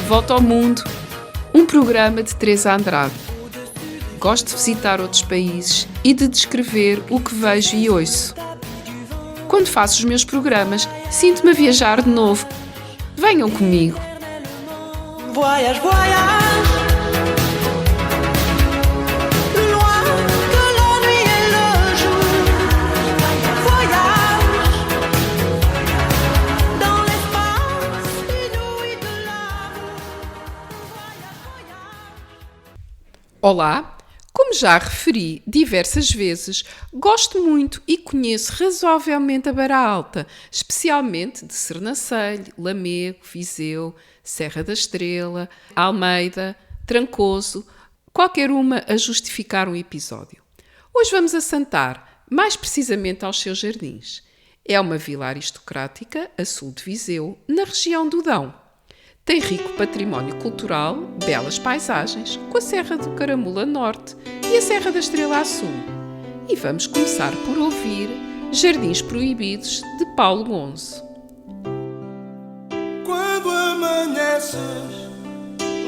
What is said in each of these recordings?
Volta ao Mundo, um programa de Teresa Andrade. Gosto de visitar outros países e de descrever o que vejo e ouço. Quando faço os meus programas, sinto-me a viajar de novo. Venham comigo. Voyage, voyage. Olá, como já referi diversas vezes, gosto muito e conheço razoavelmente a Beira Alta, especialmente de Sernancelho, Lamego, Viseu, Serra da Estrela, Almeida, Trancoso, qualquer uma a justificar um episódio. Hoje vamos a Santar, mais precisamente aos seus jardins. É uma vila aristocrática, a sul de Viseu, na região do Dão. Tem rico património cultural, belas paisagens, com a Serra do Caramula Norte e a Serra da Estrela a Sul. E vamos começar por ouvir Jardins Proibidos, de Paulo Gonzo. Quando amanheces,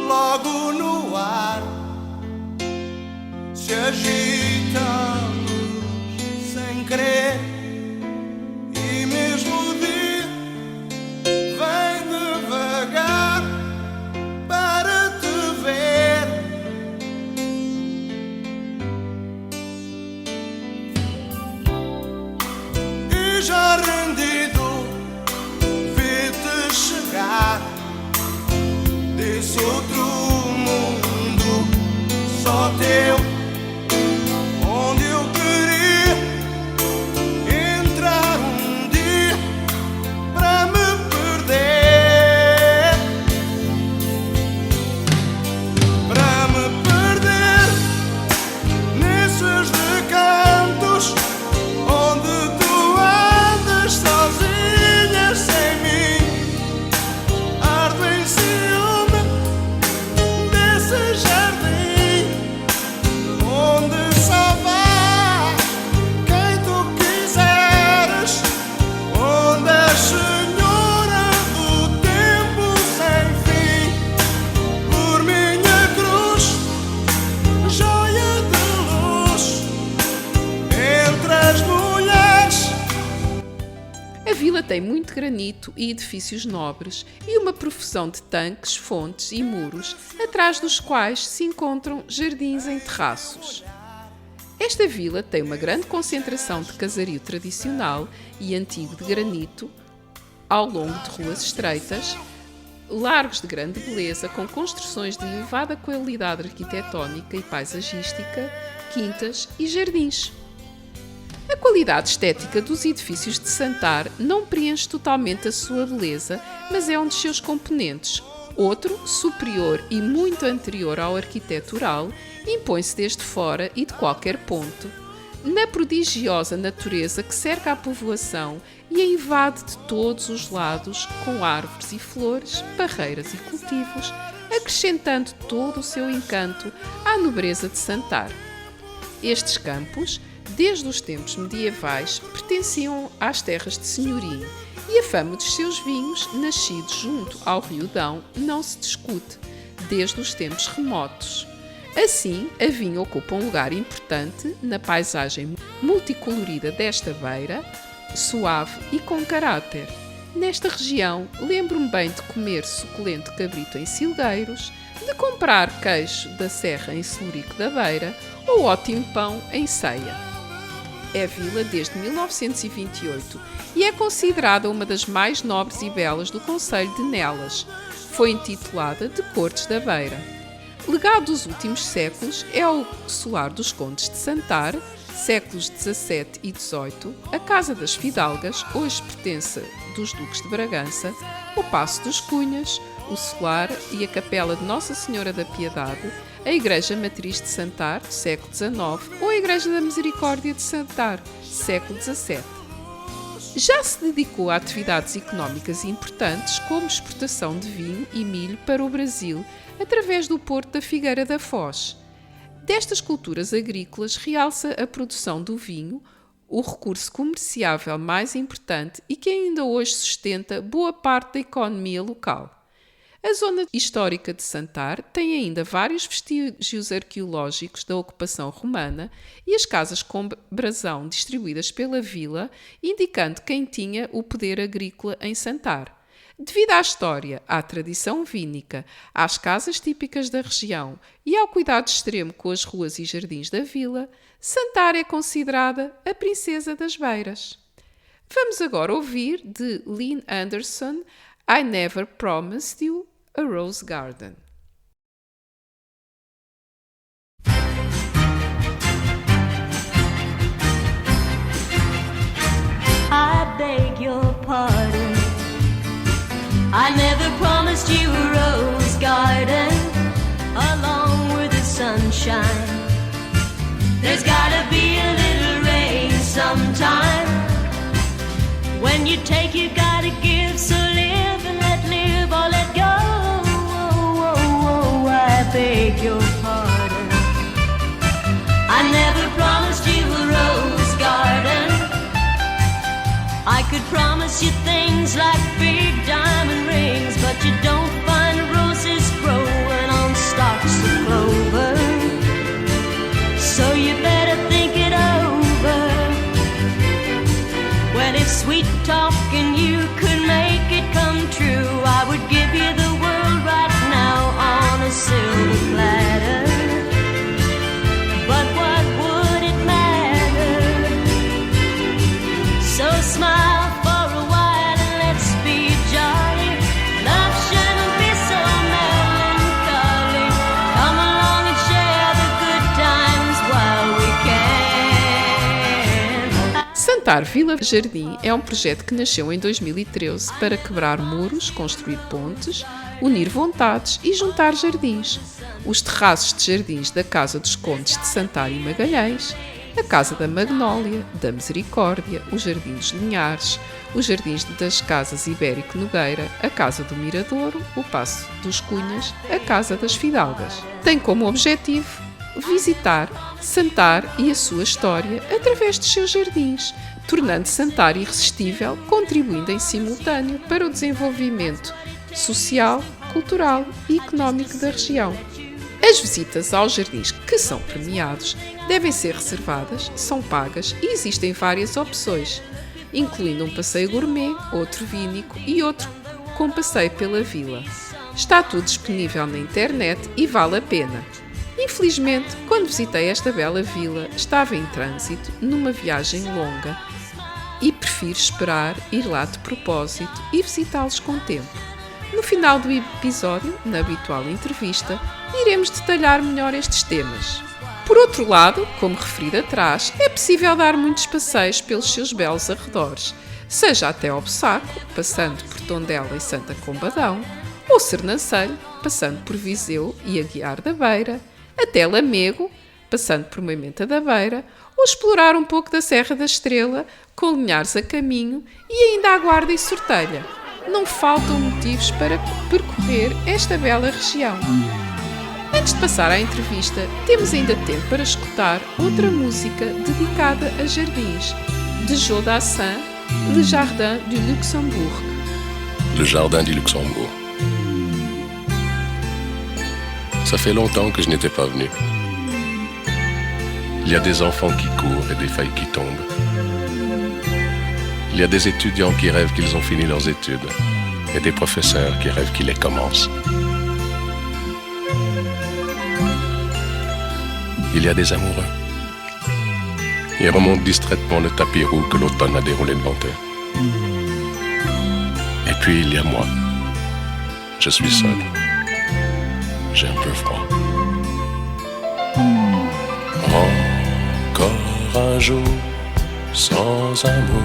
logo no ar, se agita a luz sem querer, e mesmo o dia vem devagar para te ver. E já rendido vi-te chegar desse outro mundo só teu, onde eu queria entrar um dia para me perder, para me perder nesses recantos onde tu andas sozinha sem mim. Ardo em ciúme desse jardim onde só vai quem tu quiseres, onde és senhora do tempo sem fim. Por minha cruz, joia de luz entre as mulheres. A vila tem muito granito e edifícios nobres e uma profusão de tanques, fontes e muros, atrás dos quais se encontram jardins em terraços. Esta vila tem uma grande concentração de casario tradicional e antigo de granito, ao longo de ruas estreitas, largos de grande beleza, com construções de elevada qualidade arquitetónica e paisagística, quintas e jardins. A qualidade estética dos edifícios de Santar não preenche totalmente a sua beleza, mas é um dos seus componentes. Outro, superior e muito anterior ao arquitetural, impõe-se desde fora e de qualquer ponto, na prodigiosa natureza que cerca a povoação e a invade de todos os lados com árvores e flores, barreiras e cultivos, acrescentando todo o seu encanto à nobreza de Santar. Estes campos, desde os tempos medievais, pertenciam às terras de senhorio e a fama dos seus vinhos, nascidos junto ao Rio Dão, não se discute, desde os tempos remotos. Assim, a vinha ocupa um lugar importante na paisagem multicolorida desta beira, suave e com caráter. Nesta região, lembro-me bem de comer suculento cabrito em Silgueiros, de comprar queijo da Serra em Celurico da Beira ou ótimo pão em Ceia. É vila desde 1928 e é considerada uma das mais nobres e belas do concelho de Nelas. Foi intitulada de Cortes da Beira. Legado dos últimos séculos é o solar dos Condes de Santar, séculos XVII e XVIII, a Casa das Fidalgas, hoje pertence dos Duques de Bragança, o Paço dos Cunhas, o solar e a Capela de Nossa Senhora da Piedade, a Igreja Matriz de Santar, século XIX, ou a Igreja da Misericórdia de Santar, século XVII. Já se dedicou a atividades económicas importantes como exportação de vinho e milho para o Brasil, através do Porto da Figueira da Foz. Destas culturas agrícolas realça a produção do vinho, o recurso comerciável mais importante e que ainda hoje sustenta boa parte da economia local. A zona histórica de Santar tem ainda vários vestígios arqueológicos da ocupação romana e as casas com brasão distribuídas pela vila, indicando quem tinha o poder agrícola em Santar. Devido à história, à tradição vínica, às casas típicas da região e ao cuidado extremo com as ruas e jardins da vila, Santar é considerada a princesa das beiras. Vamos agora ouvir de Lynn Anderson I Never Promised You a Rose Garden. I beg your pardon. I never promised you a rose garden along with the sunshine. There's gotta be a little rain sometime. When you take, you gotta give. So live and let live or let go. I beg your pardon. I never promised you a rose garden. I could promise you things like big diamond rings, but you don't find roses growing on stalks of clover. So you better think it over. Well, if sweet talking you could make it come true, I would give you the world right now on a silver platter. But what would it matter? So smile for a while and let's be jolly. Love shouldn't be so melancholy. Come along and share the good times while we can. Santar Vila Jardim é um projeto que nasceu em 2013 para quebrar muros, construir pontes, unir vontades e juntar jardins. Os terraços de jardins da Casa dos Condes de Santar e Magalhães, a Casa da Magnólia, da Misericórdia, os Jardins de Linhares, os Jardins das Casas Ibérico Nogueira, a Casa do Miradouro, o Paço dos Cunhas, a Casa das Fidalgas. Tem como objetivo visitar Santar e a sua história através dos seus jardins, tornando Santar irresistível, contribuindo em simultâneo para o desenvolvimento social, cultural e económico da região. As visitas aos jardins que são premiados devem ser reservadas, são pagas e existem várias opções, incluindo um passeio gourmet, outro vínico e outro com passeio pela vila. Está tudo disponível na internet e vale a pena. Infelizmente, quando visitei esta bela vila, estava em trânsito, numa viagem longa, e prefiro esperar ir lá de propósito e visitá-los com tempo. No final do episódio, na habitual entrevista, iremos detalhar melhor estes temas. Por outro lado, como referido atrás, é possível dar muitos passeios pelos seus belos arredores, seja até ao Bussaco, passando por Tondela e Santa Combadão, ou Sernancelho, passando por Viseu e Aguiar da Beira, até Lamego, passando por Moimenta da Beira, ou explorar um pouco da Serra da Estrela, com Linhares a caminho, e ainda a Guarda e Sortelha. Não faltam motivos para percorrer esta bela região. Antes de passar à entrevista, temos ainda tempo para escutar outra música dedicada a jardins, de Joe Dassin, Le Jardin du Luxembourg. Le Jardin du Luxembourg. Ça fait longtemps que je n'étais pas venu. Il y a des enfants qui courent et des feuilles qui tombent. Il y a des étudiants qui rêvent qu'ils ont fini leurs études et des professeurs qui rêvent qu'ils les commencent. Il y a des amoureux. Ils remontent distraitement le tapis roux que l'automne a déroulé devant eux. Et puis il y a moi. Je suis seul. J'ai un peu froid. Encore un jour sans amour.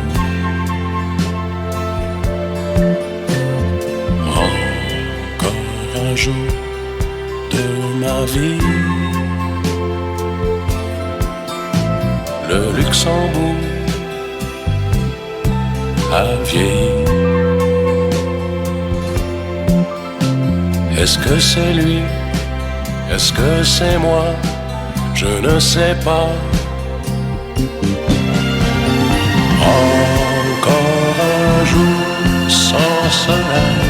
Encore un jour de ma vie. Le Luxembourg a vieilli. Est-ce que c'est lui? Est-ce que c'est moi? Je ne sais pas. Encore un jour sans soleil.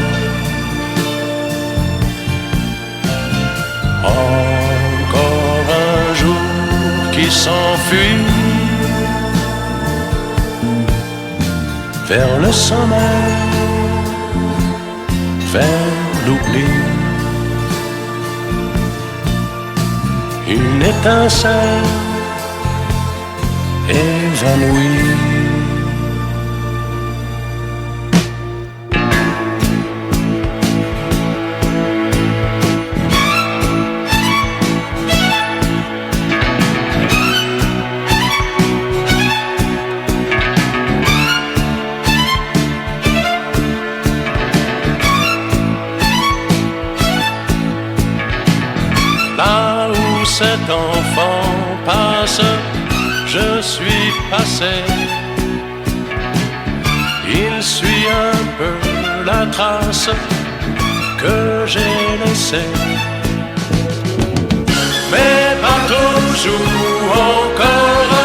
s'enfuit vers le sommeil, vers l'oubli. Une étincelle évanouie. Là où cet enfant passe, je suis passé. Il suit un peu la trace que j'ai laissée. Mais pas toujours encore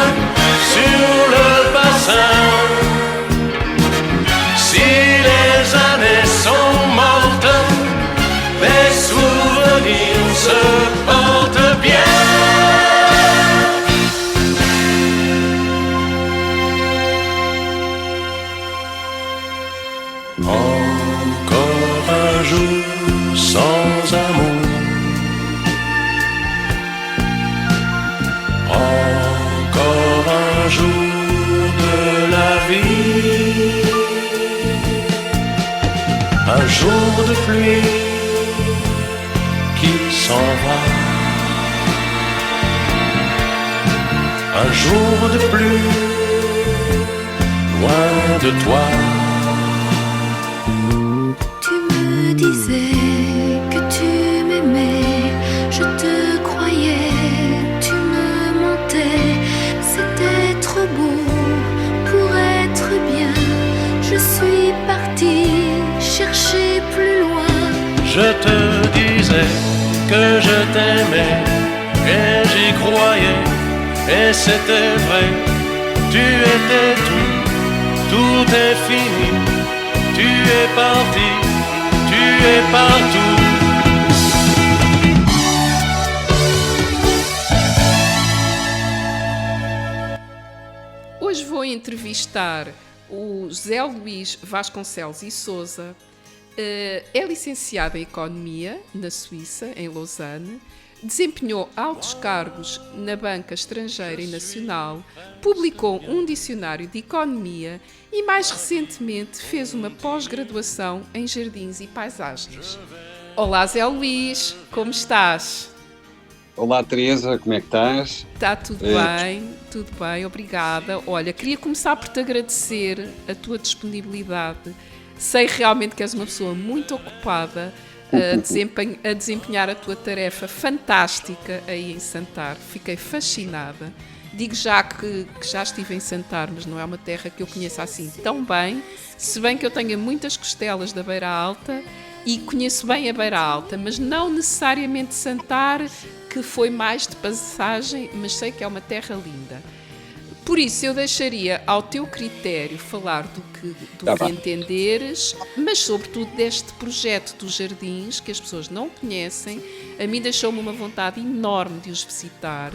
sur le bassin. Si les années sont mortes, les souvenirs se portent bien. Encore un jour sans amour. Encore un jour de la vie. Un jour de pluie qui s'en va. Un jour de pluie loin de toi. Tu me disais que tu m'aimais, je te croyais, tu me mentais, c'était trop beau pour être bien. Je suis partie chercher plus loin. Je te disais que je t'aimais et j'y croyais et c'était vrai. Tu étais tout est fini. Tu es parti, tu es partout. Hoje vou entrevistar o José Luís Vasconcelos e Sousa. É licenciado em Economia na Suíça, em Lausanne. Desempenhou altos cargos na banca estrangeira e nacional, publicou um dicionário de economia e, mais recentemente, fez uma pós-graduação em jardins e paisagens. Olá, Zé Luís, como estás? Olá, Teresa, como é que estás? Está tudo bem, obrigada. Olha, queria começar por te agradecer a tua disponibilidade. Sei realmente que és uma pessoa muito ocupada a desempenhar a tua tarefa fantástica aí em Santar. Fiquei fascinada. Digo já que já estive em Santar, mas não é uma terra que eu conheça assim tão bem, se bem que eu tenho muitas costelas da Beira Alta e conheço bem a Beira Alta, mas não necessariamente Santar, que foi mais de passagem, mas sei que é uma terra linda. Por isso, eu deixaria ao teu critério falar do que entenderes, mas sobretudo deste projeto dos jardins, que as pessoas não conhecem. A mim deixou-me uma vontade enorme de os visitar.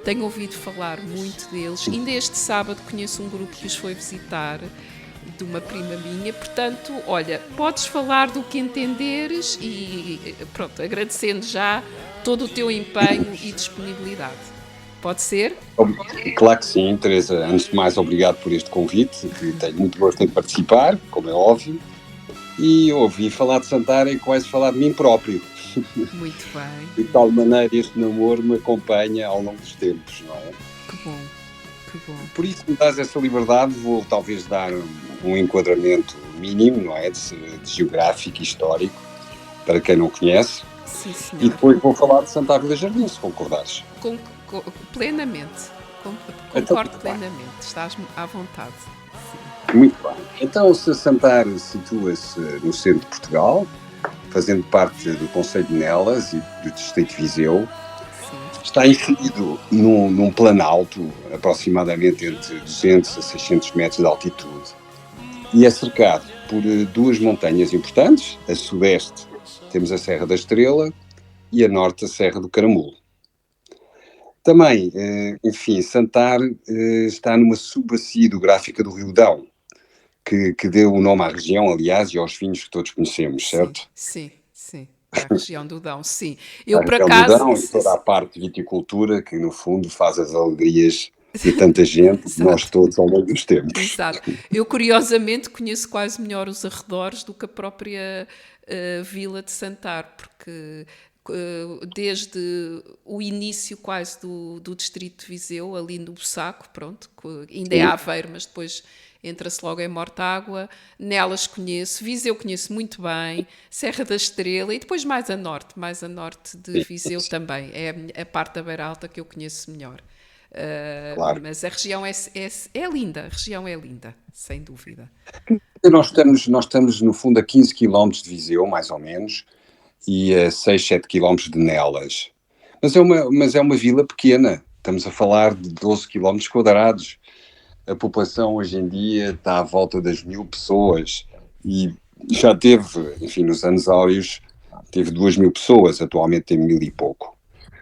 Tenho ouvido falar muito deles. Ainda este sábado conheço um grupo que os foi visitar, de uma prima minha. Portanto, olha, podes falar do que entenderes e pronto, agradecendo já todo o teu empenho e disponibilidade. Pode ser? Claro que sim, Teresa. Antes de mais, obrigado por este convite, que tenho muito gosto em participar, como é óbvio. E ouvi falar de Santar e quase falar de mim próprio. Muito bem. De tal maneira, este namoro me acompanha ao longo dos tempos, não é? Que bom, que bom. Por isso, me dás essa liberdade, vou talvez dar um enquadramento mínimo, não é? De geográfico e histórico, para quem não conhece. Sim, senhor. E depois vou falar de Santar Vila Jardim, se concordares. Plenamente. Então, Concordo plenamente. Estás à vontade. Sim. Muito bem. Então, se Santar situa-se no centro de Portugal, fazendo parte do concelho de Nelas e do distrito de Viseu, Sim. está inserido num planalto, aproximadamente entre 200 a 600 metros de altitude, e é cercado por duas montanhas importantes. A sudeste temos a Serra da Estrela e a norte a Serra do Caramulo. Também, enfim, Santar está numa subbacia hidrográfica do Rio Dão, que deu o nome à região, aliás, e aos vinhos que todos conhecemos, certo? Sim, sim. É a região do Dão, sim. A Eu, por região do acaso. Dão e toda a parte de viticultura que, no fundo, faz as alegrias de tanta gente, de nós Exato. todos ao longo dos tempos. Exato. Eu, curiosamente, conheço quase melhor os arredores do que a própria vila de Santar, porque desde o início quase do distrito de Viseu, ali no Bussaco, pronto, ainda é Aveiro, mas depois entra-se logo em Mortágua, nelas conheço, Viseu conheço muito bem, Serra da Estrela e depois mais a norte de Viseu também, é a parte da Beira Alta que eu conheço melhor. Claro. Mas a região é linda, a região é linda, sem dúvida. Nós estamos, no fundo, a 15 km de Viseu, mais ou menos, e a 6, 7 km de Nelas. Mas é uma vila pequena, estamos a falar de 12 km quadrados. A população hoje em dia está à volta das 1000 pessoas e já teve, enfim, nos anos áureos, teve 2000 pessoas, atualmente tem 1000 e pouco.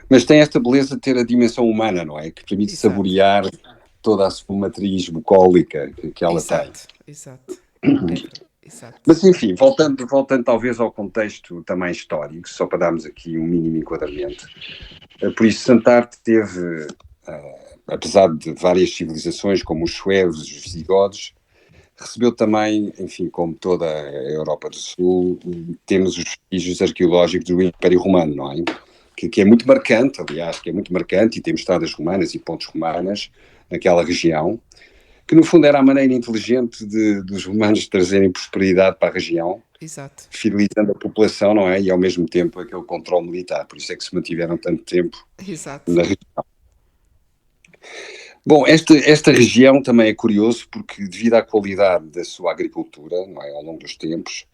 Mas tem esta beleza de ter a dimensão humana, não é? Que permite saborear toda a sua matriz bucólica que ela tem. Exato. Mas, enfim, voltando talvez ao contexto também histórico, só para darmos aqui um mínimo enquadramento. Por isso, Santar teve, apesar de várias civilizações, como os suevos, os visigodos, recebeu também, enfim, como toda a Europa do Sul, temos os vestígios arqueológicos do Império Romano, não é? Que é muito marcante, aliás, e temos estradas romanas e pontes romanas naquela região, que no fundo era a maneira inteligente dos romanos trazerem prosperidade para a região, exato, fidelizando a população, não é? E ao mesmo tempo aquele controle militar, por isso é que se mantiveram tanto tempo na região. Bom, esta região também é curioso porque devido à qualidade da sua agricultura, não é, ao longo dos tempos,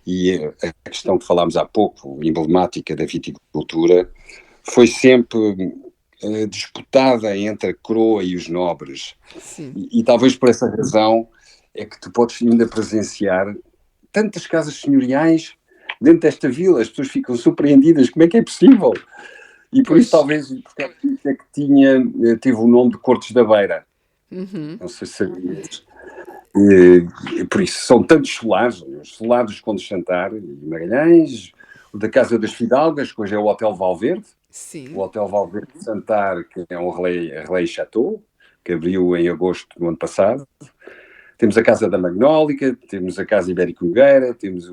e a questão que falámos há pouco, emblemática da viticultura, foi sempre disputada entre a coroa e os nobres. E talvez por essa razão é que tu podes ainda presenciar tantas casas senhoriais dentro desta vila, as pessoas ficam surpreendidas, como é que é possível? E por isso talvez é que teve o nome de Cortes da Beira. Não sei se sabias. Por isso são tantos solares, os solares dos Condes de Santar e Magalhães, o da Casa das Fidalgas, que hoje é o Hotel Valverde. Sim. O Hotel Valverde de Santar, que é um relais chateau, que abriu em agosto do ano passado. Temos a Casa da Magnólica, temos a Casa Ibérico Nogueira, temos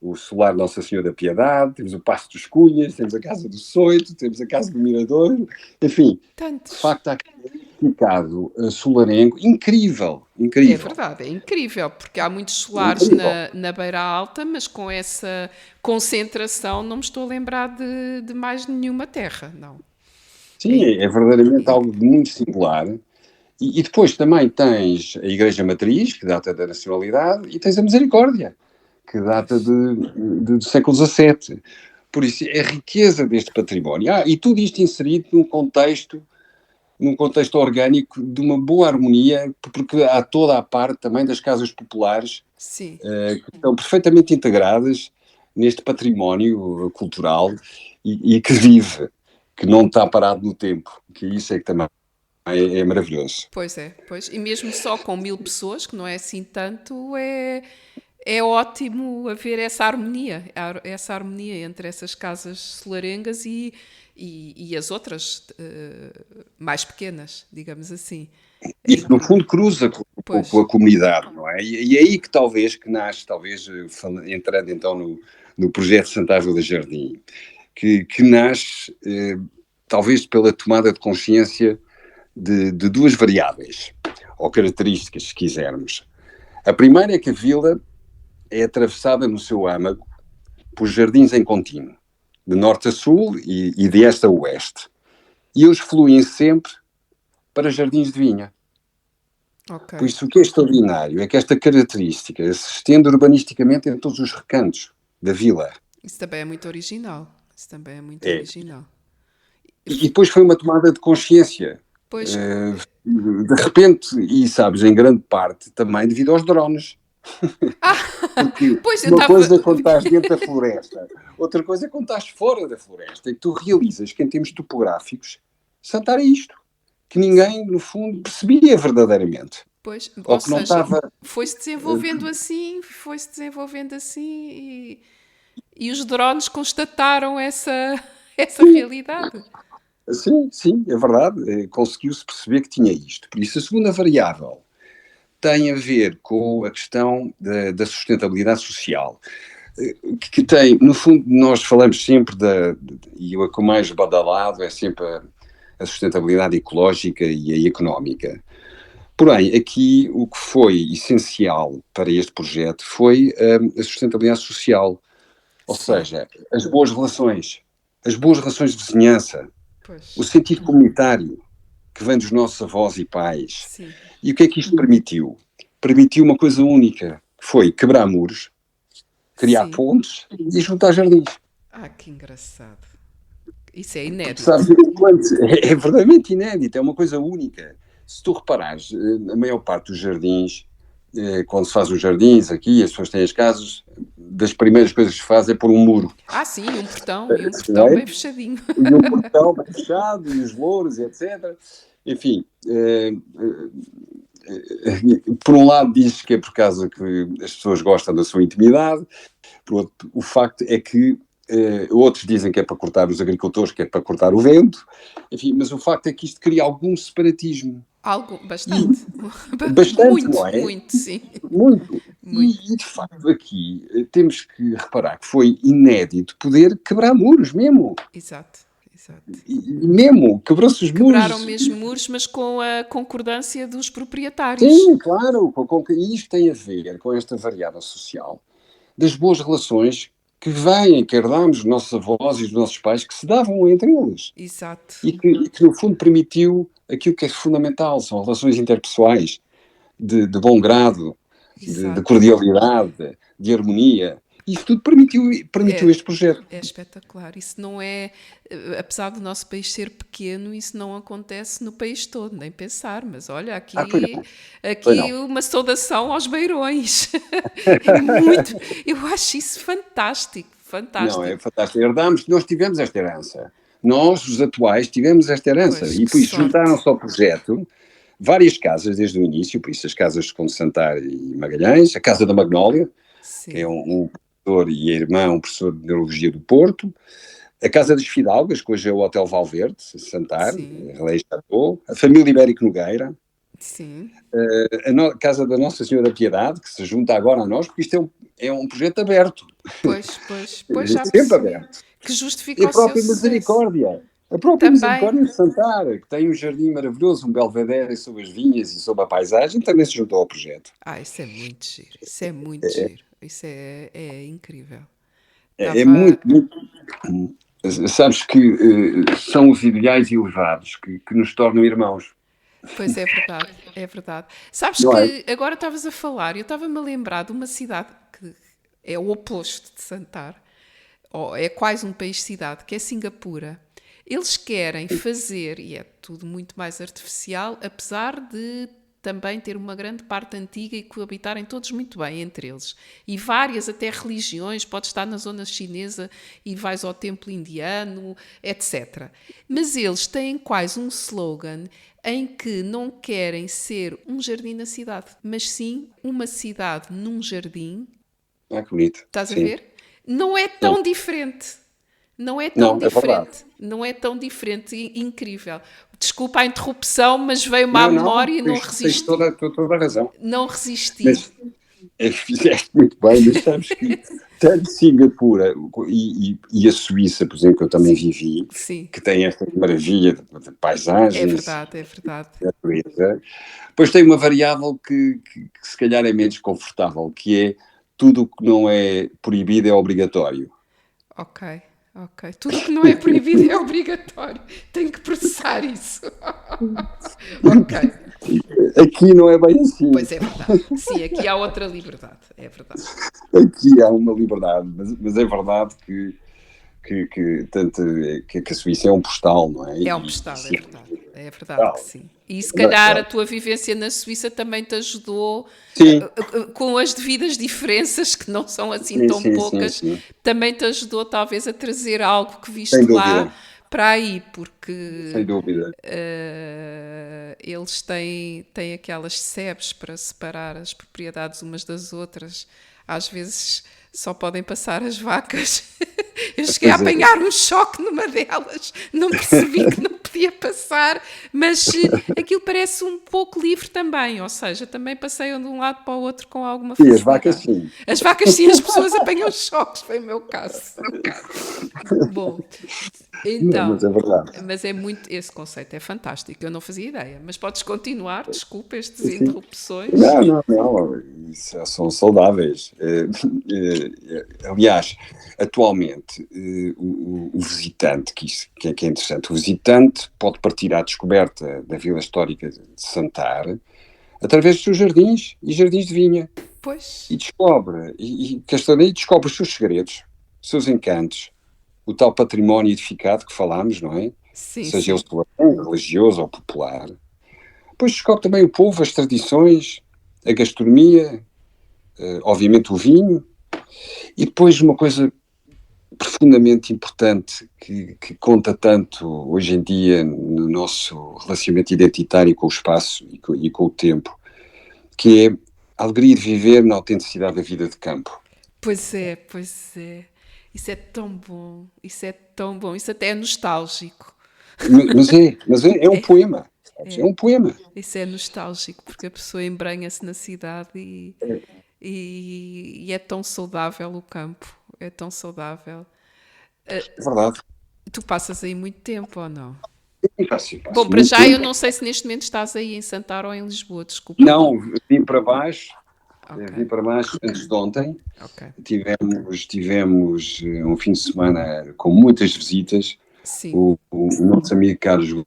o Solar Nossa Senhora da Piedade, temos o Paço dos Cunhas, temos a Casa do Soito, temos a Casa do Mirador, enfim, de facto há aqui um significado solarengo incrível. É verdade, é incrível, porque há muitos solares na Beira Alta, mas com essa concentração não me estou a lembrar de mais nenhuma terra, não. Sim, é verdadeiramente algo de muito singular. E depois também tens a Igreja Matriz, que data da nacionalidade, e tens a Misericórdia, que data do século XVII. Por isso, a riqueza deste património. E tudo isto inserido num contexto orgânico de uma boa harmonia, porque há toda a parte também das casas populares que estão perfeitamente integradas neste património cultural e que vive, que não está parado no tempo, que isso é que também é maravilhoso. Pois, e mesmo só com 1000 pessoas, que não é assim tanto, é ótimo haver essa harmonia entre essas casas solarengas e as outras mais pequenas, digamos assim. Isso, no fundo, cruza com a comunidade, não é? E é aí que talvez entrando então no projeto Santa Ângela Jardim, que nasce talvez pela tomada de consciência de duas variáveis, ou características, se quisermos. A primeira é que a vila é atravessada no seu âmago por jardins em contínuo, de norte a sul e de este a oeste. E eles fluem sempre para jardins de vinha. Okay. Por isso, o que é extraordinário é que esta característica se estende urbanisticamente em todos os recantos da vila. Isso também é muito original. E depois foi uma tomada de consciência. Pois. De repente, e sabes, em grande parte, também devido aos drones. Porque coisa é quando estás dentro da floresta, outra coisa é quando estás fora da floresta, e tu realizas que em termos topográficos Santar é isto, que ninguém, no fundo, percebia verdadeiramente. Pois, Ou ou que não seja, estava... foi-se desenvolvendo assim e os drones constataram essa realidade. Sim, sim, é verdade. Conseguiu-se perceber que tinha isto. Por isso, a segunda variável tem a ver com a questão da sustentabilidade social, que tem, no fundo, nós falamos sempre e o que é mais badalado é sempre a sustentabilidade ecológica e a económica. Porém, aqui o que foi essencial para este projeto foi a sustentabilidade social, ou Sim, seja, as boas relações de vizinhança, pois, o sentido comunitário que vem dos nossos avós e pais. sim. E o que é que isto permitiu? Permitiu uma coisa única, que foi quebrar muros, criar Sim. pontes e juntar jardins. Ah, que engraçado. Isso é inédito. Sabes, é verdadeiramente inédito, é uma coisa única. Se tu reparares, a maior parte dos jardins, quando se faz os jardins aqui, as pessoas têm as casas, das primeiras coisas que se faz é pôr um muro. Ah, sim, e um portão Não é? bem fechadinho. E um portão bem fechado, e os louros, etc. Enfim, por um lado diz que é por causa que as pessoas gostam da sua intimidade, por outro, o facto é que outros dizem que é para cortar os agricultores, que é para cortar o vento, enfim, mas o facto é que isto cria algum separatismo. Algo, bastante. Bastante, Muito, não é? muito, sim. Muito. Muito. E de facto aqui temos que reparar que foi inédito poder quebrar muros mesmo. Exato, exato. E mesmo, quebrou-se os Quebraram muros. mesmo muros, mas com a concordância dos proprietários. Sim, claro, e isto tem a ver com esta variável social das boas relações que vêm, que herdámos dos nossos avós e dos nossos pais, que se davam entre eles. Exato. E que no fundo permitiu aquilo que é fundamental, são relações interpessoais de bom grado, de Exato. cordialidade, de harmonia. Isso tudo permitiu este projeto. É espetacular. Isso não é, apesar do nosso país ser pequeno, isso não acontece no país todo, nem pensar. Mas olha, aqui uma saudação aos beirões. É muito, eu acho isso fantástico, fantástico. Não, é fantástico. Nós tivemos esta herança. Nós, os atuais, tivemos esta herança. Pois, E por isso sorte. juntaram-se ao projeto várias casas desde o início, por isso as casas de Conde Santar e Magalhães, a Casa da Magnólia, Sim. que é um professor e a irmã, um professor de Neurologia do Porto, a Casa das Fidalgas, que hoje é o Hotel Valverde, Santar, Relés Chateau, a Família Ibérico Nogueira, Sim. a Casa da Nossa Senhora da Piedade, que se junta agora a nós, porque isto é um projeto aberto. Pois já sempre percebi. aberto. Que justifica E a o seu própria sucesso. Misericórdia. A própria Também. Misericórdia de Santar, que tem um jardim maravilhoso, um belvedere sobre as vinhas e sobre a paisagem, também se juntou ao projeto. Ah, isso é muito giro. Isso é muito giro. Isso é incrível. É muito, muito. Sabes que são os ideais elevados que nos tornam irmãos. Pois é verdade, é verdade. Sabes Não que agora estavas a falar, eu estava-me a lembrar de uma cidade que é o oposto de Santar, ou é quase um país-cidade, que é Singapura. Eles querem fazer, e é tudo muito mais artificial, apesar de também ter uma grande parte antiga e coabitarem todos muito bem entre eles. E várias até religiões, podes estar na zona chinesa e vais ao templo indiano, etc. Mas eles têm quase um slogan em que não querem ser um jardim na cidade, mas sim uma cidade num jardim. Ah, que bonito. Estás a Sim. ver? Não é tão diferente. Não é tão Não, é diferente. verdade. Não é tão diferente. Incrível. Desculpa a interrupção, mas veio-me à memória e não resisti. Tens toda a razão. Não resisti. Mas fizeste muito bem, mas sabes que tanto Singapura e a Suíça, por exemplo, que eu também vivi, Sim. que tem esta maravilha de paisagens, É verdade, é verdade. natureza, depois tem uma variável que se calhar é menos confortável, que é tudo o que não é proibido é obrigatório. Ok. Tudo que não é proibido é obrigatório. Tenho que processar isso. Ok. Aqui não é bem assim. Pois é verdade. Sim, aqui há outra liberdade. É verdade. Aqui há uma liberdade, mas é verdade que a Suíça é um postal, não é? É um postal, é verdade. É verdade que sim. E se calhar a tua vivência na Suíça também te ajudou, com as devidas diferenças, que não são assim tão poucas, também te ajudou talvez a trazer algo que viste lá para aí, porque Sem dúvida. eles têm aquelas sebes para separar as propriedades umas das outras. Às vezes só podem passar as vacas. Eu cheguei a Pois é. apanhar um choque numa delas, não percebi que não podia passar, mas aquilo parece um pouco livre também, ou seja, também passeiam de um lado para o outro com alguma E facilidade. as vacas, sim. As vacas sim, as pessoas apanham choques, foi o meu caso. Bom, então, Mas é verdade. mas é muito, esse conceito é fantástico, eu não fazia ideia, mas podes continuar, desculpa estas interrupções. Não, isso são saudáveis. Aliás, atualmente, o visitante, que é interessante, o visitante pode partir à descoberta da Vila Histórica de Santar através dos seus jardins e jardins de vinha. Pois, E descobre, e descobre os seus segredos, os seus encantos, o tal património edificado que falámos, não é? sim, Seja sim. ele religioso ou popular. Depois descobre também o povo, as tradições, a gastronomia, obviamente o vinho, e depois uma coisa profundamente importante que conta tanto hoje em dia no nosso relacionamento identitário com o espaço e com o tempo, que é a alegria de viver na autenticidade da vida de campo. Pois é, pois é. Isso é tão bom, isso é tão bom, isso até é nostálgico. Mas é um poema, sabes? É um poema. Isso é nostálgico, porque a pessoa embranha-se na cidade e é tão saudável o campo, é tão saudável. É verdade. Tu passas aí muito tempo ou não? E passo Bom, para muito já tempo. eu não sei se neste momento estás aí em Santar ou em Lisboa, desculpa. Não, vim para baixo, Ok. vim para baixo antes de ontem. Ok, Tivemos um fim de semana com muitas visitas. sim. O nosso amigo Carlos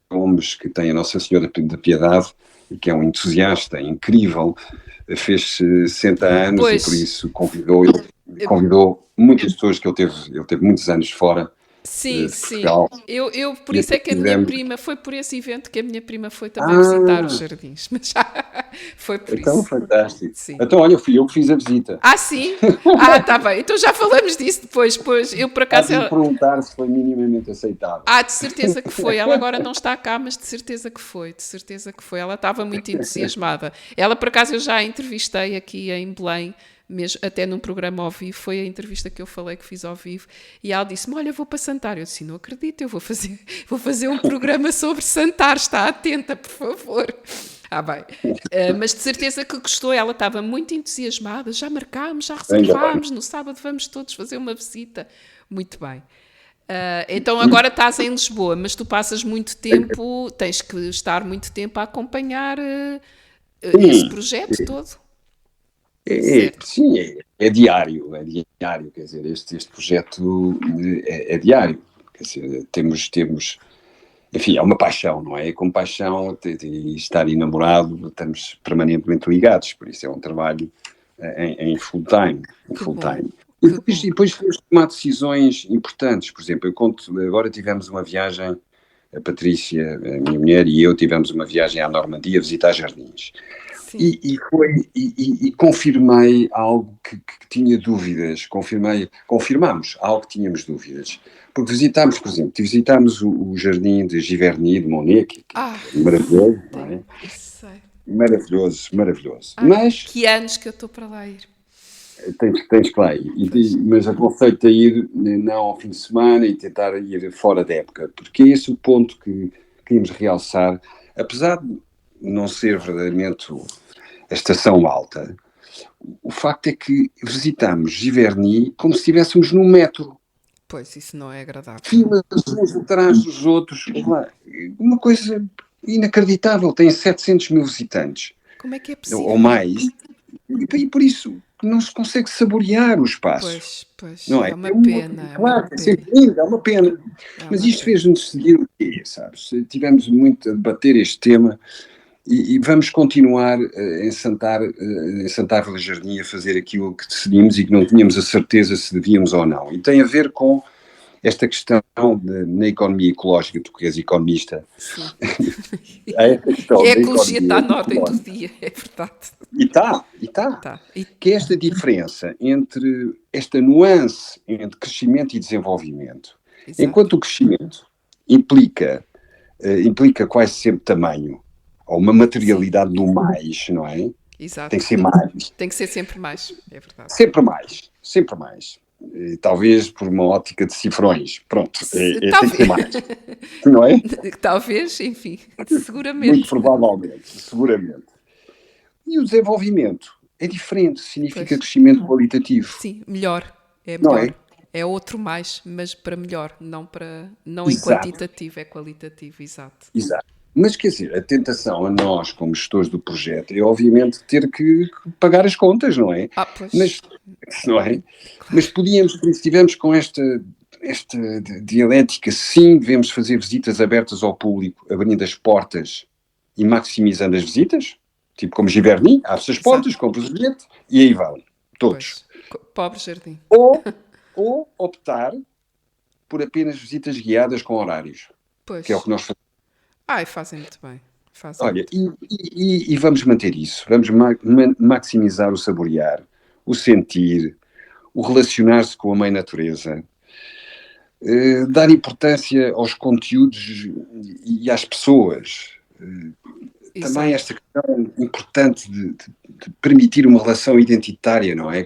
Gomes, que tem a Nossa Senhora da Piedade, e que é um entusiasta incrível, fez 60 anos Pois. e por isso convidou muitas pessoas que ele teve muitos anos fora. Sim, de sim. Portugal. Eu por E isso é que a minha tivemos- prima, foi por esse evento que a minha prima foi também visitar os jardins. Mas foi por Então, isso. fantástico. Sim. Então, olha, fui eu que fiz a visita. Ah, sim? Ah, tá bem. Então já falamos disso depois. Pois eu por acaso. Há de me perguntar se foi minimamente aceitável. Ah, de certeza que foi. Ela agora não está cá, mas de certeza que foi. De certeza que foi. Ela estava muito entusiasmada. Ela, por acaso, eu já a entrevistei aqui em Belém, mesmo, até num programa ao vivo. Foi a entrevista que eu falei que fiz ao vivo. E ela disse-me: Olha, vou para Santar. Eu disse: Não acredito, eu vou fazer um programa sobre Santar. Está atenta, por favor. Ah, bem. Mas de certeza que gostou. Ela estava muito entusiasmada. Já marcámos, já reservámos. No sábado vamos todos fazer uma visita. Muito bem. Então agora estás em Lisboa, mas tu passas muito tempo, tens que estar muito tempo a acompanhar esse projeto todo. Sim, é diário, quer dizer, este projeto é diário, quer dizer, temos, enfim, é uma paixão, não é? Com paixão e estar enamorado, estamos permanentemente ligados, por isso é um trabalho em full time, E depois temos de tomar decisões importantes, por exemplo, agora tivemos uma viagem, a Patrícia, a minha mulher e eu tivemos uma viagem à Normandia a visitar jardins. E confirmei algo que tinha dúvidas, confirmámos algo que tínhamos dúvidas, porque visitámos, por exemplo, o jardim de Giverny de Monet, que é maravilhoso, não é? Maravilhoso. Mas que anos que eu estou para lá ir. tens que lá ir, mas aconselho-te a ir não ao fim de semana e tentar ir fora da época, porque é esse o ponto que queríamos realçar, apesar de não ser verdadeiramente a estação alta, o facto é que visitamos Giverny como se estivéssemos num metro. Pois, isso não é agradável. Filas uns atrás dos outros. Uma coisa inacreditável. Tem 700 mil visitantes. Como é que é possível? Ou mais. E por isso não se consegue saborear o espaço. Pois, Não é uma pena. Claro, é sempre lindo, é uma pena. Mas isto fez-nos decidir o quê, sabes? Tivemos muito a debater este tema e vamos continuar em Santar Vila Jardim a fazer aquilo que decidimos e que não tínhamos a certeza se devíamos ou não. E tem a ver com esta questão na economia ecológica, tu que és economista. Sim. E a ecologia está na ordem do dia, é verdade. E está. Que é esta diferença esta nuance entre crescimento e desenvolvimento, Exato. Enquanto o crescimento implica quase sempre tamanho, ou uma materialidade do mais, não é? Exato. Tem que ser mais. Tem que ser sempre mais, é verdade. Sempre mais, sempre mais. Talvez por uma ótica de cifrões. Pronto, tem que ser mais. Não é? Talvez, enfim, Muito seguramente. provavelmente, seguramente. E o desenvolvimento é diferente, significa Pois. crescimento qualitativo. Sim, melhor. É Não melhor. é? É outro mais, mas para melhor, não em Exato. quantitativo, é qualitativo, exato. Exato. Mas quer dizer, a tentação a nós, como gestores do projeto, é obviamente ter que pagar as contas, não é? Pois. Mas, não é? Mas podíamos, se estivermos com esta dialética, sim, devemos fazer visitas abertas ao público, abrindo as portas e maximizando as visitas, tipo como Giverny, abre-se as portas, compra o bilhete e aí vão, todos. Pois. Pobre jardim. Ou optar por apenas visitas guiadas com horários, Pois. que é o que nós fazemos. Ai, fazem muito bem. Fazem Olha, muito. e vamos manter isso, vamos maximizar o saborear, o sentir, o relacionar-se com a mãe natureza, dar importância aos conteúdos e às pessoas. Também Exato. esta questão importante de permitir uma relação identitária, não é?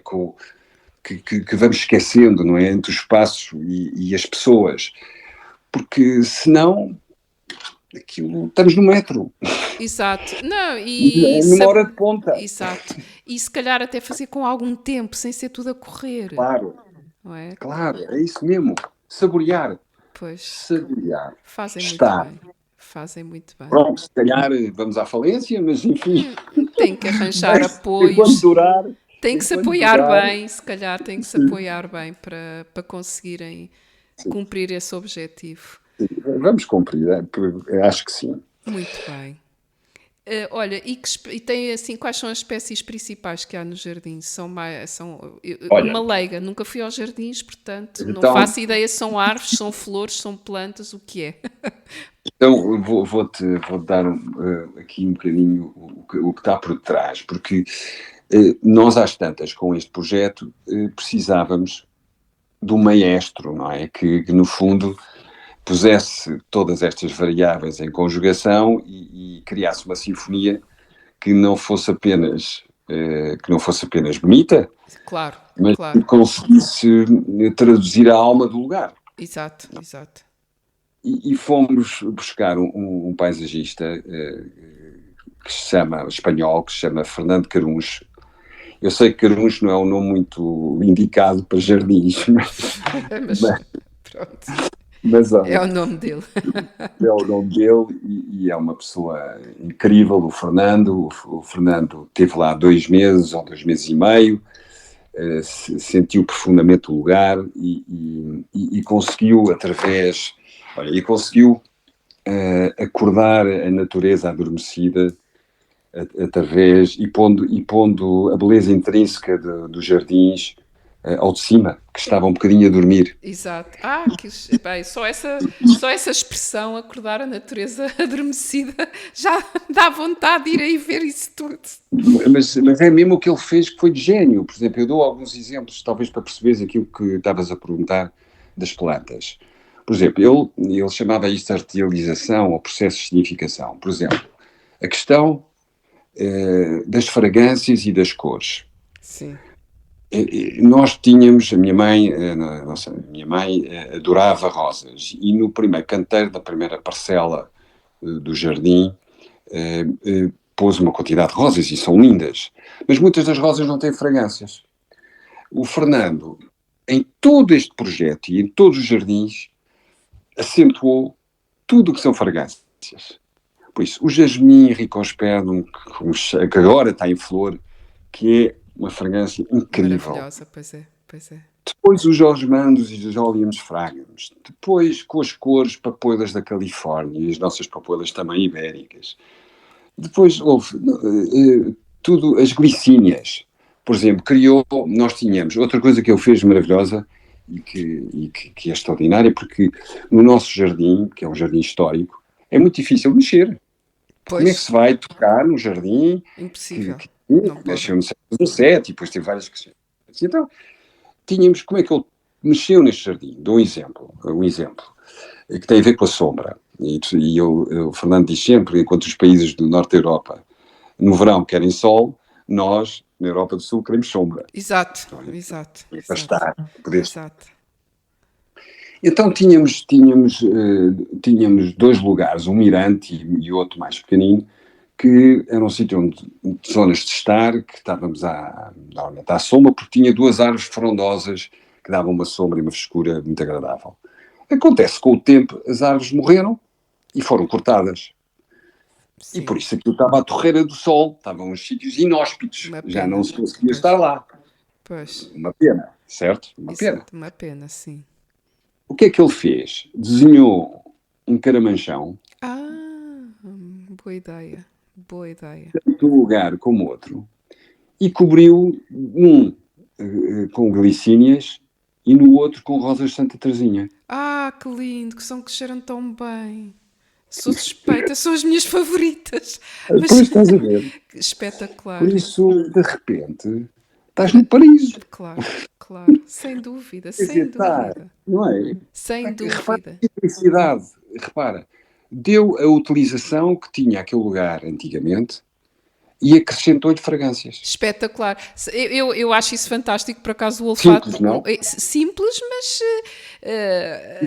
Que vamos esquecendo, não é? Entre o espaço e as pessoas. Porque senão estamos no metro. Exato. Não, Numa hora de ponta. Exato. E se calhar até fazer com algum tempo, sem ser tudo a correr. Claro, Não é? claro, é isso mesmo. Saborear. Pois. Saborear. Fazem Está. muito bem. Fazem muito bem. Pronto, se calhar vamos à falência, mas enfim. Tem que arranjar Enquanto apoios. durar. Tem que se enquanto apoiar durar. bem, se calhar tem que se apoiar bem para conseguirem cumprir esse objetivo. Vamos cumprir, acho que sim. Muito bem. Olha, e tem assim, quais são as espécies principais que há no jardim? Olha. Uma leiga, nunca fui aos jardins, portanto, não Então- faço ideia se são árvores, são flores, são plantas, o que é. Então vou-te dar aqui um bocadinho o que está por trás, porque nós às tantas com este projeto precisávamos de um maestro, não é? Que no fundo pusesse todas estas variáveis em conjugação e criasse uma sinfonia que não fosse apenas bonita, Claro, mas claro. que conseguisse traduzir a alma do lugar. Exato, exato. E fomos buscar um paisagista espanhol, que se chama Fernando Caruncho. Eu sei que Caruncho não é um nome muito indicado para jardins, Mas pronto, mas olha, é o nome dele. é o nome dele e é uma pessoa incrível, o Fernando. O Fernando esteve lá 2 meses ou 2 meses e meio, sentiu profundamente o lugar e conseguiu através... Olha, e conseguiu acordar a natureza adormecida através e pondo a beleza intrínseca dos jardins ao de cima, que estava um bocadinho a dormir. Exato. Bem, só essa expressão, acordar a natureza adormecida, já dá vontade de ir aí ver isso tudo. Mas é mesmo o que ele fez que foi de gênio. Por exemplo, eu dou alguns exemplos, talvez para perceberes aquilo que estavas a perguntar das plantas. Por exemplo, ele chamava isto de arterialização ou processo de significação. Por exemplo, a questão das fragrâncias e das cores. Sim. Nós tínhamos, a minha mãe adorava rosas e no primeiro canteiro da primeira parcela do jardim pôs uma quantidade de rosas e são lindas, mas muitas das rosas não têm fragrâncias. O Fernando, em todo este projeto e em todos os jardins, acentuou tudo o que são fragrâncias. Por isso, o jasmim ricosperum, que agora está em flor, que é uma fragrância incrível. Maravilhosa, pois é. Depois os osmandos e os oleums fragans. Depois com as cores papoilas da Califórnia e as nossas papoilas também ibéricas. Depois houve tudo, as glicínias. Por exemplo, nós tínhamos, outra coisa que ele fez maravilhosa e que é extraordinária, porque no nosso jardim, que é um jardim histórico, é muito difícil mexer. Pois. Como é que se vai tocar no jardim? Impossível. Nasceu no século XVII e depois teve várias questões. Então, como é que ele mexeu neste jardim. Dou um exemplo, que tem a ver com a sombra. O Fernando diz sempre, enquanto os países do norte da Europa, no verão, querem sol, nós, na Europa do Sul, queremos sombra. Exato, Não é? exato, Para exato, estar, poder estar. exato. Então tínhamos 2 lugares, um mirante e outro mais pequenino, que era um sítio onde zonas de estar, que estávamos normalmente à sombra, porque tinha 2 árvores frondosas que davam uma sombra e uma frescura muito agradável. Acontece que com o tempo as árvores morreram e foram cortadas. Sim. E por isso aquilo estava à torreira do sol, estavam uns sítios inóspitos, Uma já pena. não se conseguia Pois. estar lá. Pois, Uma pena, certo? Uma pena. exato, uma pena, sim. O que é que ele fez? Desenhou um caramanchão, Boa ideia, boa ideia. tanto um lugar como outro, e cobriu com glicínias e no outro com rosas de Santa Teresinha. Que lindo, que são que cheiram tão bem. Sou suspeita, são as minhas favoritas. Mas Depois estás a ver. espetacular. Por isso, de repente, estás no paraíso. Claro, claro, sem dúvida, Quer sem dizer, está, dúvida, não é? sem Repara dúvida. a simplicidade. Repara, deu a utilização que tinha aquele lugar antigamente e acrescentou-lhe fragrâncias. Espetacular. Eu acho isso fantástico, por acaso o olfato. Simples, não? Simples, mas.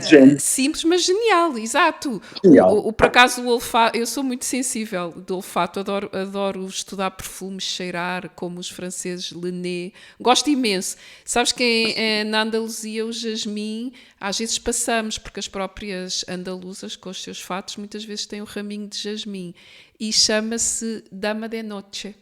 Genial. Simples, mas genial, exato. Genial. Por acaso o olfato. Eu sou muito sensível do olfato, adoro estudar perfumes, cheirar, como os franceses, Le Nez. Gosto imenso. Sabes que na Andaluzia o jasmim, às vezes passamos, porque as próprias andaluzas, com os seus fatos, muitas vezes têm um raminho de jasmim. E chama-se Dama de Noche.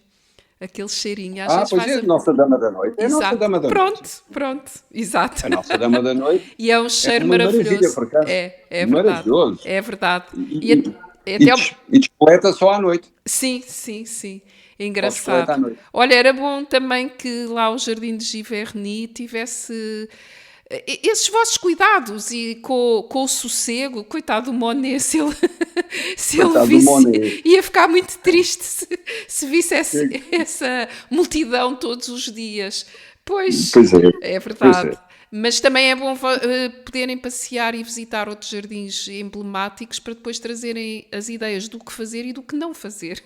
Aquele cheirinho. Às vezes Pois faz é, a nossa Dama da Noite. É a nossa Exato. Dama da Noite. Pronto, exato. A nossa Dama da Noite E é um cheiro uma maravilhoso. maravilha, por acaso. É verdade. Maravilhoso. É verdade. E, Até e despoleta só à noite. Sim, sim, sim. É Só engraçado. à noite. Olha, era bom também que lá o Jardim de Giverny tivesse esses vossos cuidados e com o sossego. Coitado do Monet, se ele Coitado do visse, Monet. ia ficar muito triste se visse essa multidão todos os dias. Pois Pois é. é verdade. Pois é. Mas também é bom poderem passear e visitar outros jardins emblemáticos para depois trazerem as ideias do que fazer e do que não fazer.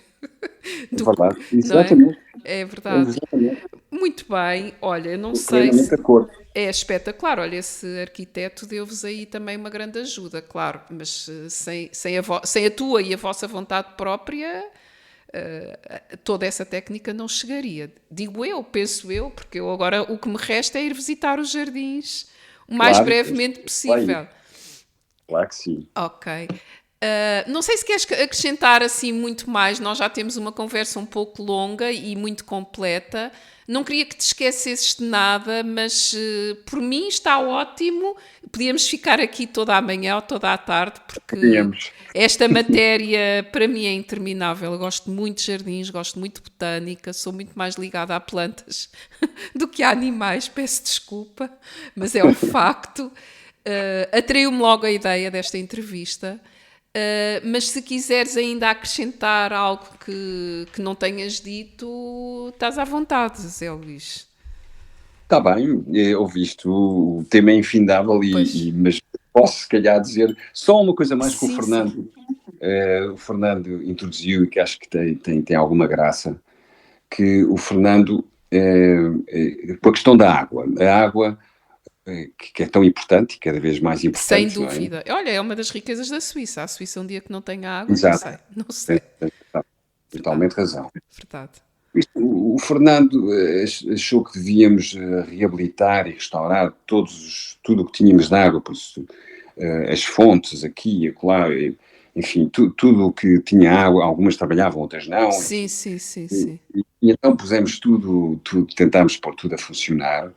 É verdade. Não é? Exatamente. É verdade. Exatamente. Muito bem. Olha, eu não sei Plenamente se de acordo. é espetacular. Olha, esse arquiteto deu-vos aí também uma grande ajuda, claro. Mas sem a tua e a vossa vontade própria, toda essa técnica não chegaria. Digo eu, penso eu, porque eu agora o que me resta é ir visitar os jardins o mais Claro, brevemente possível. Claro que sim. Ok. Não sei se queres acrescentar assim muito mais. Nós já temos uma conversa um pouco longa e muito completa. Não queria que te esquecesses de nada, mas por mim está ótimo. Podíamos ficar aqui toda a manhã ou toda a tarde, porque Podíamos. esta matéria para mim é interminável. Eu gosto muito de jardins, gosto muito de botânica, sou muito mais ligada a plantas do que a animais, peço desculpa, mas é um facto. Atraiu-me logo a ideia desta entrevista. Mas se quiseres ainda acrescentar algo que não tenhas dito, estás à vontade, Zé Luís. Está bem, ouvi isto, o tema é infindável, mas posso se calhar dizer só uma coisa mais que Sim, o Fernando introduziu e que acho que tem alguma graça, que o Fernando, com a questão da água, a água que é tão importante e cada vez mais importante. Sem não é? dúvida. Olha, é uma das riquezas da Suíça. A Suíça um dia que não tenha água, Exato. não sei. Tem totalmente razão. Verdade. O Fernando achou que devíamos reabilitar e restaurar tudo o que tínhamos de água, por isso, as fontes aqui e acolá, enfim, tudo o que tinha água, algumas trabalhavam, outras não. Sim. E então pusemos tudo, tentámos pôr tudo a funcionar.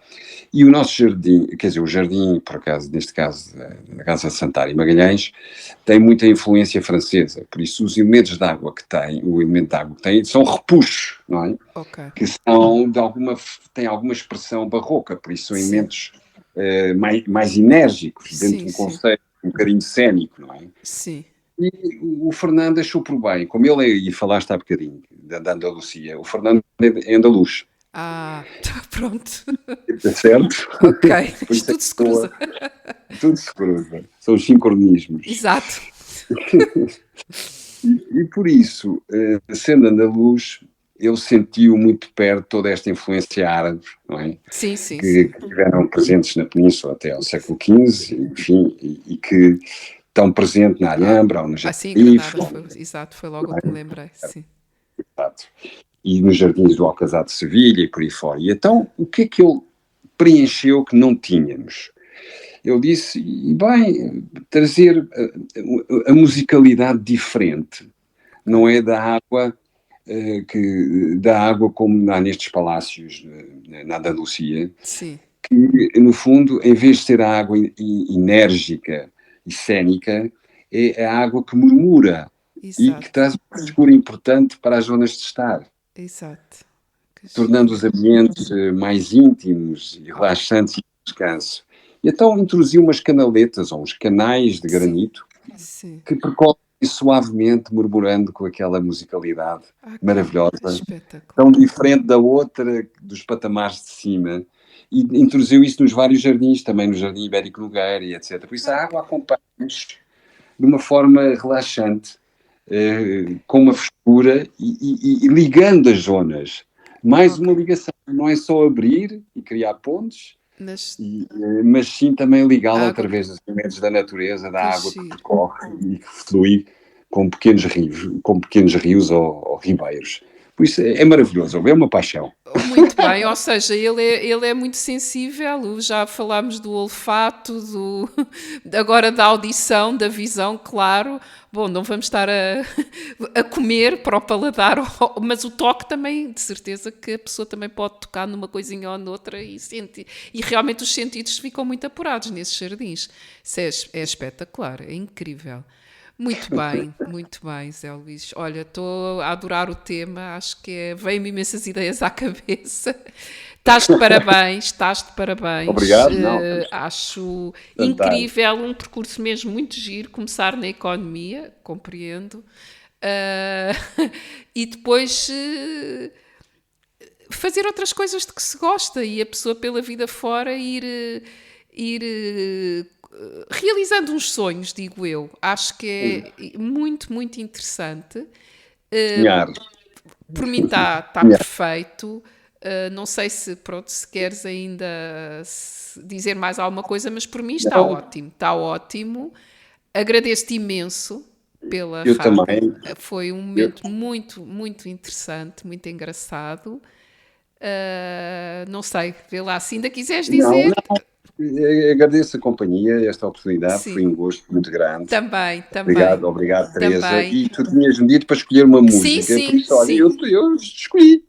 E o nosso jardim, quer dizer, o jardim, por acaso, neste caso, na Casa de Santana e Magalhães, tem muita influência francesa. Por isso, os elementos de água que tem, o elemento de água que tem, são repuxos, não é? Ok. Que são, têm alguma expressão barroca. Por isso, são elementos mais enérgicos, dentro de um conceito um bocadinho cénico, não é? Sim. E o Fernando achou por bem, como ele, e falaste há bocadinho, da Andaluzia, o Fernando é andaluz. Pronto. Certo? Ok, Por isto isso é tudo que se cruza. tudo se cruza. São os sincronismos. Exato. E por isso, sendo andaluz, eu senti-o muito perto toda esta influência árabe, não é? Sim, sim, Que sim. estiveram presentes na Península até ao século XV, enfim, e que estão presentes na Alhambra ou no Sim, Jardim, Granada, exato, foi logo o que me lembrei, sim. e nos jardins do Alcazar de Sevilha e por aí fora. E então, o que é que ele preencheu que não tínhamos? Eu disse, e bem, trazer a musicalidade diferente, não é da água, da água como há nestes palácios na Andalucia, Sim, que no fundo, em vez de ser a água enérgica e cénica, é a água que murmura e que exato, traz uma frescura importante para as zonas de estar, exato. Que tornando giro. os ambientes mais íntimos e relaxantes e de descanso. E então introduziu umas canaletas ou uns canais de Sim, granito sim. que percorrem suavemente, murmurando com aquela musicalidade Que maravilhosa, tão espetacular. diferente da outra, dos patamares de cima. E introduziu isso nos vários jardins, também no Jardim Ibérico Nogueira e etc. Por isso a água acompanha-nos de uma forma relaxante, com uma frescura e ligando as zonas. Mais uma ligação, não é só abrir e criar pontes, Mas, mas sim também ligá-la água, através dos elementos da natureza, da que água que giro. percorre e que flui com pequenos rios ou ribeiros. Por isso é maravilhoso, é uma paixão. Muito bem, ou seja, ele é muito sensível, já falámos do olfato, agora da audição, da visão, claro. Bom, não vamos estar a comer para o paladar, mas o toque também, de certeza que a pessoa também pode tocar numa coisinha ou noutra e sentir. E realmente os sentidos ficam muito apurados nesses jardins. Isso é espetacular, é incrível. Muito bem, Zé Luís. Olha, estou a adorar o tema, acho que veio-me imensas ideias à cabeça. Estás de parabéns, estás de parabéns. Obrigado, não. Acho Fantástico. incrível, um percurso mesmo muito giro, começar na economia, compreendo, e depois fazer outras coisas de que se gosta e a pessoa pela vida fora ir realizando uns sonhos, digo eu. Acho que é muito, muito interessante. Sonhar. Por mim está perfeito. Não sei pronto, se queres ainda dizer mais alguma coisa, mas por mim está Não. ótimo. Está ótimo. Agradeço-te imenso pela Eu rádio. também. Foi um momento muito, muito interessante, muito engraçado. Não sei, vê lá, se ainda quiseres dizer. Não. Agradeço a companhia, esta oportunidade, Sim. foi um gosto muito grande. Também. Obrigado, Teresa. Também. E tu tinhas-me dito para escolher uma música. sim, Por isso, olha, sim. eu escolhi.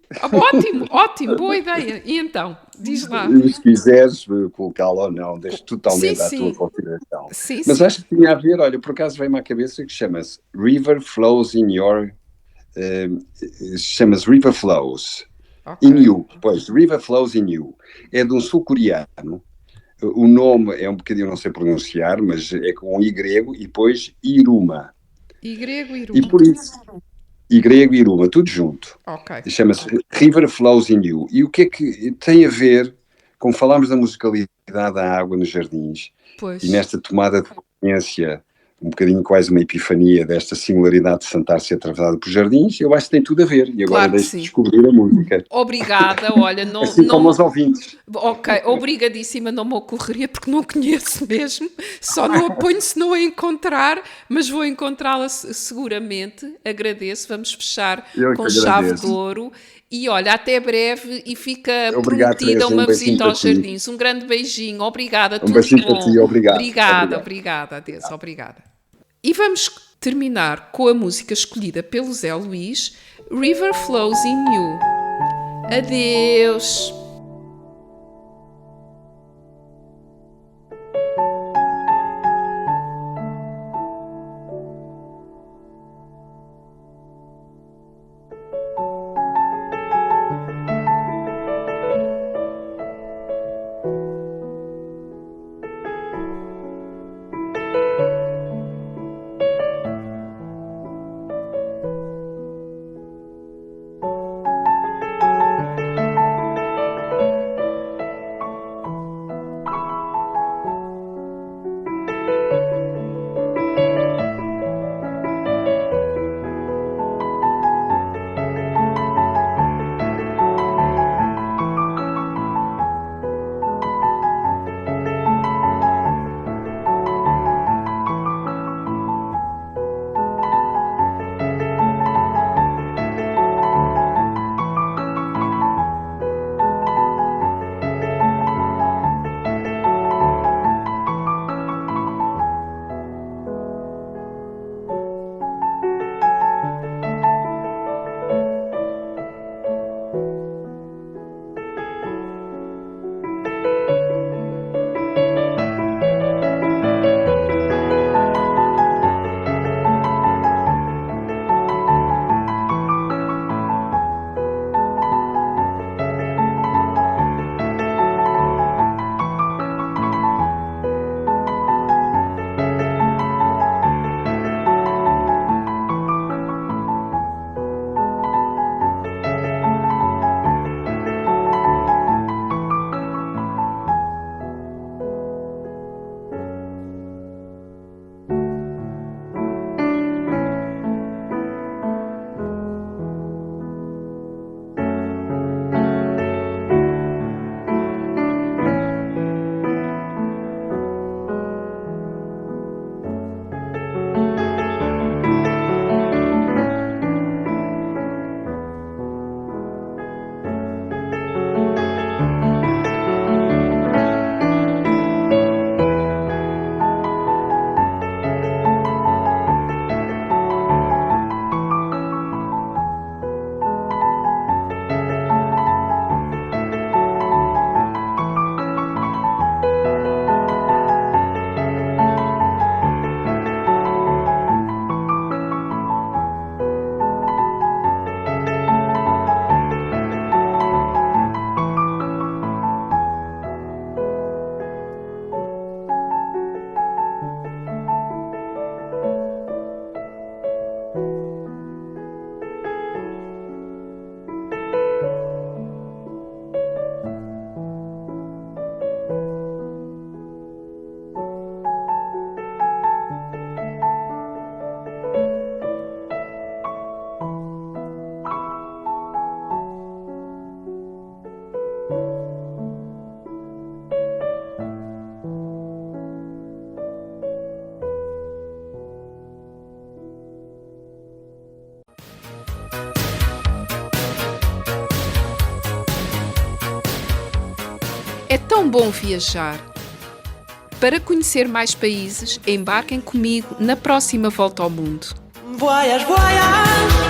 Ótimo, boa ideia. E então, diz lá. E se quiseres colocá-la ou não, deixo totalmente à Sim. tua consideração. Sim, Mas sim. acho que tinha a ver, olha, por acaso veio-me à cabeça que chama-se River Flows in Your... chama-se River Flows in You. Pois, River Flows in You. É de um sul-coreano. O nome é um bocadinho, não sei pronunciar, mas é com Y e depois Iruma. E grego e Iruma. E por isso, Y e Iruma, tudo junto. Ok. Chama-se River Flows in You. E o que é que tem a ver, como falámos da musicalidade da água nos jardins, Pois. e nesta tomada de consciência, um bocadinho quase uma epifania desta singularidade de Santar ser atravessada por jardins, eu acho que tem tudo a ver. E agora Claro que deixo sim. de descobrir a música. Obrigada, olha, não... Assim como aos ouvintes. Ok, obrigadíssima, não me ocorreria porque não conheço mesmo, só não a ponho se não a encontrar, mas vou encontrá-la seguramente, agradeço, vamos fechar Eu que com chave agradeço. de ouro e olha, até breve e fica Obrigado, prometida Teresa, uma um beijinho visita aos para ti. jardins, um grande beijinho, obrigada, tudo beijinho bom. para ti, obrigado. Obrigada, adeus, obrigada. E vamos terminar com a música escolhida pelo Zé Luís, River Flows in You. Adeus. tão bom viajar. Para conhecer mais países, embarquem comigo na próxima volta ao mundo. Voyage, voyage.